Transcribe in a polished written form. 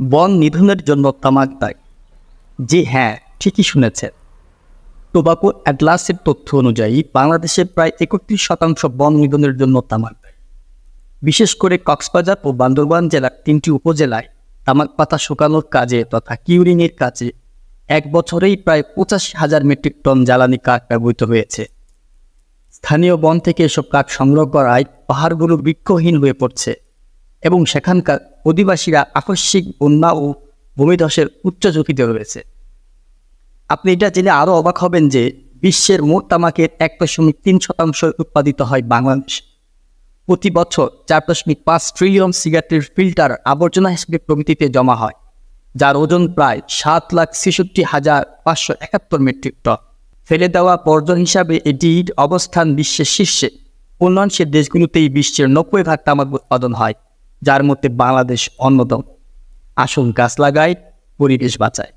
বন নিধনের জন্য তামাক দায়ী। জি হ্যাঁ, ঠিকই শুনেছেন। টোবাকো অ্যাটলাসের তথ্য অনুযায়ী বাংলাদেশে প্রায় ৩১% বন নিধনের জন্য তামাক দায়ী। বিশেষ করে কক্সবাজার ও বান্দরবান জেলার ৩টি উপজেলায় তামাক পাতা শুকানোর কাজে তথা কিউরিংয়ের কাজে ১ বছরেই প্রায় ৮৫,০০০ মেট্রিক টন জ্বালানি কাঠ ব্যবহৃত হয়েছে। স্থানীয় বন থেকে এসব কাঠ সংগ্রহ করায় পাহাড়গুলো বৃক্ষহীন হয়ে পড়ছে এবং সেখানকার অধিবাসীরা আকস্মিক বন্যা ও ভূমিধসের উচ্চ ঝুঁকিতে রয়েছে। আপনি এটা জেনে আরও অবাক হবেন যে বিশ্বের মোট তামাকের ১.৩% উৎপাদিত হয় বাংলাদেশে। প্রতি বছর ৪.৫ ট্রিলিয়ন সিগারেটের ফিল্টার আবর্জনা হিসেবে প্রকৃতিতে জমা হয়, যার ওজন প্রায় ৭,৬৬,৫৭১ মেট্রিক টন। ফেলে দেওয়া বর্জ্য হিসাবে এটির অবস্থান বিশ্বের শীর্ষে। উন্নয়নশীল দেশগুলোতেই বিশ্বের ৯০% তামাক উৎপাদন হয়, যার মধ্যে বাংলাদেশ অন্যতম। আসুন গাছ লাগাই, পরিবেশ বাঁচায়।